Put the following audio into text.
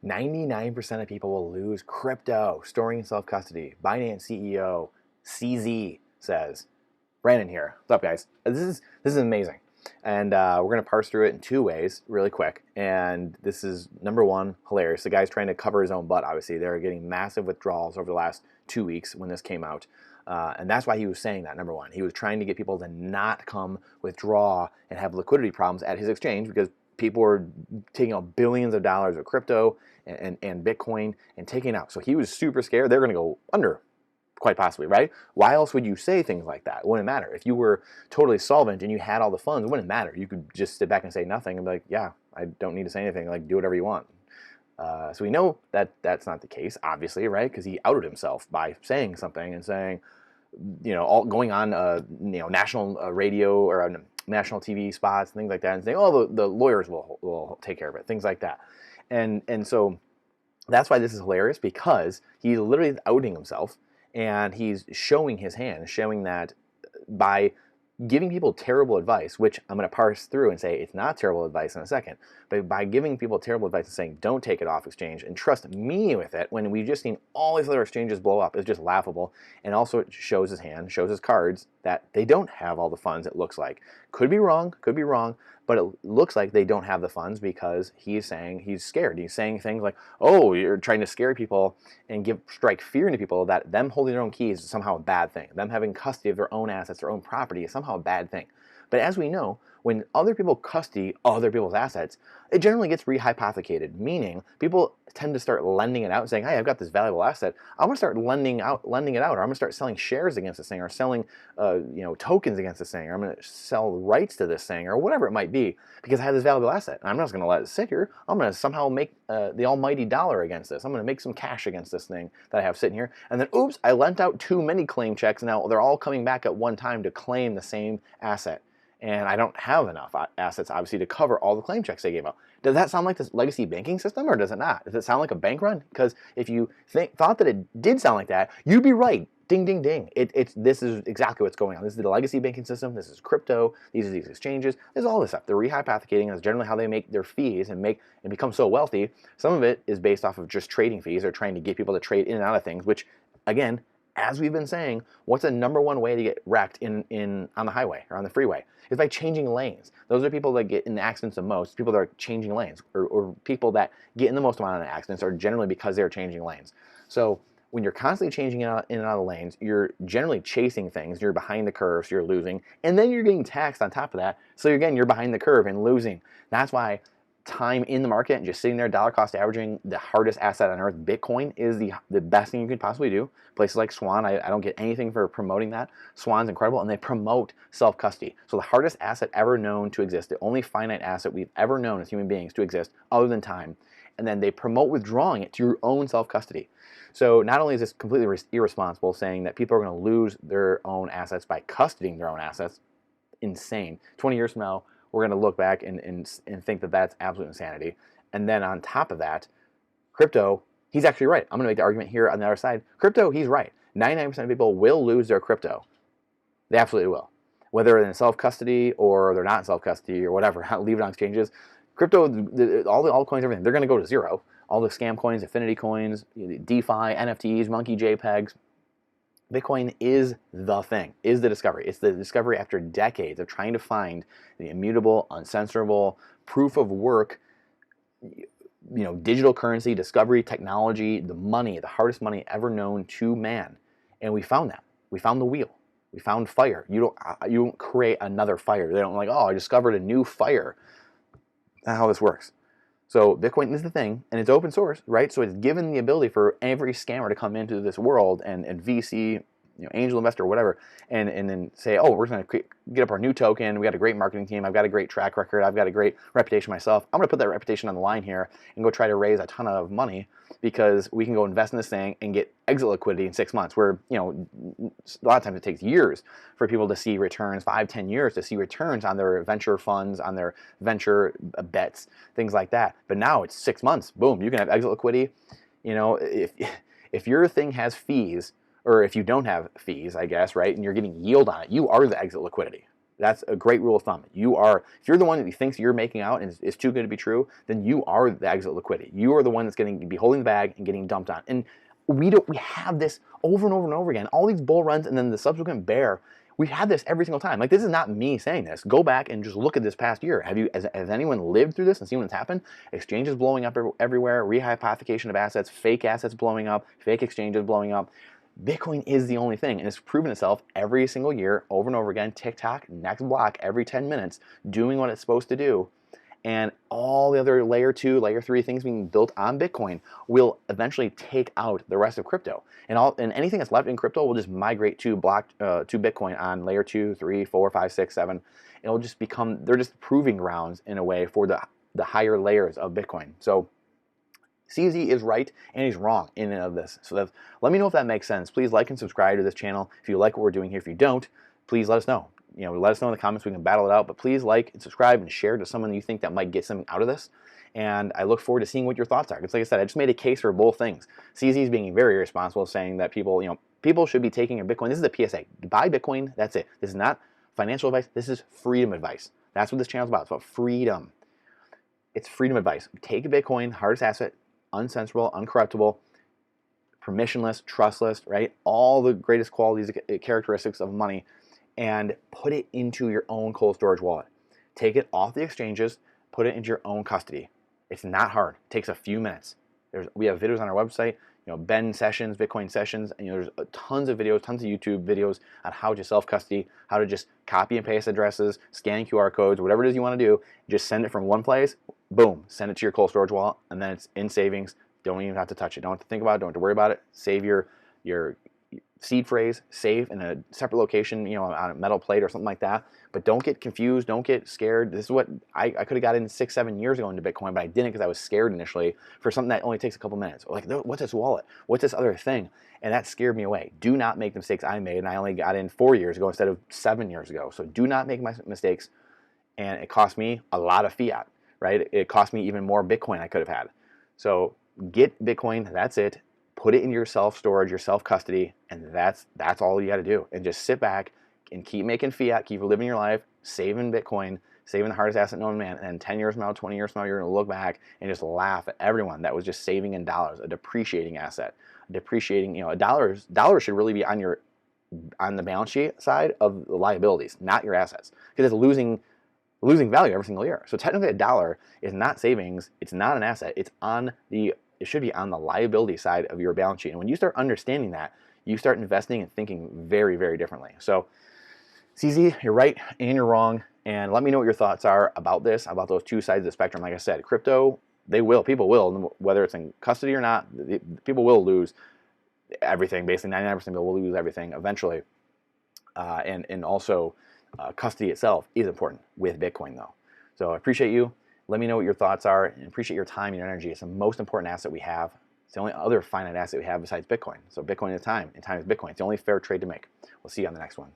99% of people will lose crypto storing in self-custody. Binance CEO CZ says. Brandon here. What's up, guys? This is amazing. And we're going to parse through it in two ways really quick. And this is, number one, hilarious. The guy's trying to cover his own butt, obviously. They're getting massive withdrawals over the last 2 weeks when this came out. And that's why he was saying that, number one. He was trying to get people to not come withdraw and have liquidity problems at his exchange because people were taking out billions of dollars of crypto and Bitcoin and taking it out. So he was super scared. They're going to go under, quite possibly, right? Why else would you say things like that? It wouldn't matter. If you were totally solvent and you had all the funds, it wouldn't matter. You could just sit back and say nothing and be like, yeah, I don't need to say anything. Like, do whatever you want. So we know that that's not the case, obviously, right? Because he outed himself by saying something and saying, all going on, national radio or national TV spots and things like that, and saying, oh, the lawyers will take care of it, things like that. And so that's why this is hilarious, because he's literally outing himself and he's showing his hand, showing that by giving people terrible advice, which I'm going to parse through and say it's not terrible advice in a second, but by giving people terrible advice and saying don't take it off exchange and trust me with it when we've just seen all these other exchanges blow up is just laughable. And also it shows his hand, shows his cards that they don't have all the funds, it looks like. Could be wrong, but it looks like they don't have the funds because he's saying he's scared. He's saying things like, oh, you're trying to scare people and strike fear into people that them holding their own keys is somehow a bad thing. Them having custody of their own assets, their own property is somehow a bad thing. But as we know, when other people custody other people's assets, it generally gets rehypothecated, meaning people tend to start lending it out and saying, hey, I've got this valuable asset. I'm going to start lending it out, or I'm going to start selling shares against this thing, or selling tokens against this thing, or I'm going to sell rights to this thing, or whatever it might be, because I have this valuable asset. And I'm not just going to let it sit here. I'm going to somehow make the almighty dollar against this. I'm going to make some cash against this thing that I have sitting here. And then, oops, I lent out too many claim checks. Now they're all coming back at one time to claim the same asset. And I don't have enough assets, obviously, to cover all the claim checks they gave out. Does that sound like this legacy banking system, or does it not? Does it sound like a bank run? Because if you thought that it did sound like that, you'd be right. Ding, ding, ding. This is exactly what's going on. This is the legacy banking system. This is crypto. These are these exchanges. There's all this stuff. They're rehypothecating. That's generally how they make their fees and become so wealthy. Some of it is based off of just trading fees. They're trying to get people to trade in and out of things, which, again, as we've been saying, what's the number one way to get wrecked on the highway or on the freeway? Is by changing lanes. Those are people that get in accidents the most, people that are changing lanes, or people that get in the most amount of accidents are generally because they're changing lanes. So when you're constantly changing in and out of lanes, you're generally chasing things, you're behind the curve, so you're losing, and then you're getting taxed on top of that, so again, you're behind the curve and losing. That's why time in the market and just sitting there dollar cost averaging the hardest asset on earth, Bitcoin, is the best thing you could possibly do. Places like Swan, I don't get anything for promoting that. Swan's incredible, and they promote self-custody. So the hardest asset ever known to exist, the only finite asset we've ever known as human beings to exist other than time, and then they promote withdrawing it to your own self-custody. So not only is this completely irresponsible, saying that people are going to lose their own assets by custodying their own assets, insane. 20 years from now, we're going to look back and think that that's absolute insanity. And then on top of that, crypto, he's actually right. I'm going to make the argument here on the other side. Crypto, he's right. 99% of people will lose their crypto. They absolutely will. Whether they're in self-custody or they're not in self-custody or whatever, leave it on exchanges. Crypto, all the altcoins, everything, they're going to go to zero. All the scam coins, affinity coins, DeFi, NFTs, monkey JPEGs. Bitcoin is the thing, is the discovery. It's the discovery after decades of trying to find the immutable, uncensorable, proof of work, digital currency, discovery, technology, the money, the hardest money ever known to man. And we found that. We found the wheel. We found fire. You don't create another fire. They don't like, oh, I discovered a new fire. That's how this works. So Bitcoin is the thing, and it's open source, right? So it's given the ability for every scammer to come into this world and VC, angel investor or whatever, and then say, oh, we're going to get up our new token. We got a great marketing team. I've got a great track record. I've got a great reputation myself. I'm going to put that reputation on the line here and go try to raise a ton of money because we can go invest in this thing and get exit liquidity in 6 months, where, a lot of times it takes years for people to see returns, 5-10 years to see returns on their venture funds, on their venture bets, things like that. But now it's 6 months. Boom, you can have exit liquidity. If your thing has fees, or if you don't have fees, I guess, right, and you're getting yield on it, you are the exit liquidity. That's a great rule of thumb. If you're the one that thinks you're making out and it's too good to be true, then you are the exit liquidity. You are the one that's going to be holding the bag and getting dumped on. And we have this over and over and over again. All these bull runs and then the subsequent bear. We've had this every single time. Like, this is not me saying this. Go back and just look at this past year. Has anyone lived through this and seen what's happened? Exchanges blowing up everywhere, rehypothecation of assets, fake assets blowing up, fake exchanges blowing up. Bitcoin is the only thing, and it's proven itself every single year, over and over again. TikTok, next block, every 10 minutes, doing what it's supposed to do. And all the other layer 2, layer 3 things being built on Bitcoin will eventually take out the rest of crypto. And anything that's left in crypto will just migrate to Bitcoin on layer 2, 3, 4, 5, 6, 7. It'll just become, they're just proving grounds in a way for the higher layers of Bitcoin. So CZ is right and he's wrong in and of this. So let me know if that makes sense. Please like and subscribe to this channel if you like what we're doing here. If you don't, please let us know. Let us know in the comments. We can battle it out. But please like and subscribe and share to someone you think that might get something out of this. And I look forward to seeing what your thoughts are. Because like I said, I just made a case for both things. CZ is being very irresponsible, saying that people should be taking a Bitcoin. This is a PSA. Buy Bitcoin. That's it. This is not financial advice. This is freedom advice. That's what this channel is about. It's about freedom. It's freedom advice. Take a Bitcoin, hardest asset, uncensorable, uncorruptible, permissionless, trustless, right? All the greatest qualities, characteristics of money, and put it into your own cold storage wallet. Take it off the exchanges, put it into your own custody. It's not hard. It takes a few minutes. We have videos on our website, Ben sessions, Bitcoin sessions, and there's tons of videos, tons of YouTube videos on how to self-custody, how to just copy and paste addresses, scan QR codes, whatever it is you want to do. Just send it from one place, boom, send it to your cold storage wallet, and then it's in savings. Don't even have to touch it. Don't have to think about it. Don't have to worry about it. Save your seed phrase, save in a separate location, on a metal plate or something like that. But don't get confused. Don't get scared. This is what I could have got in 6, 7 years ago into Bitcoin, but I didn't because I was scared initially for something that only takes a couple minutes. Like, what's this wallet? What's this other thing? And that scared me away. Do not make the mistakes I made, and I only got in 4 years ago instead of 7 years ago. So do not make my mistakes. And it cost me a lot of fiat, right? It cost me even more Bitcoin I could have had. So get Bitcoin. That's it. Put it in your self-storage, your self-custody, and that's all you got to do. And just sit back and keep making fiat, keep living your life, saving Bitcoin, saving the hardest asset known to man. And then 10 years from now, 20 years from now, you're going to look back and just laugh at everyone that was just saving in dollars, a depreciating asset. Depreciating, a dollar should really be on the balance sheet side of the liabilities, not your assets, because it's losing value every single year. So technically, a dollar is not savings. It's not an asset. It should be on the liability side of your balance sheet. And when you start understanding that, you start investing and thinking very, very differently. So, CZ, you're right and you're wrong. And let me know what your thoughts are about this, about those two sides of the spectrum. Like I said, crypto, people will, whether it's in custody or not, people will lose everything. Basically, 99% of people will lose everything eventually. And also, custody itself is important with Bitcoin, though. So I appreciate you. Let me know what your thoughts are, and appreciate your time and your energy. It's the most important asset we have. It's the only other finite asset we have besides Bitcoin. So Bitcoin is time, and time is Bitcoin. It's the only fair trade to make. We'll see you on the next one.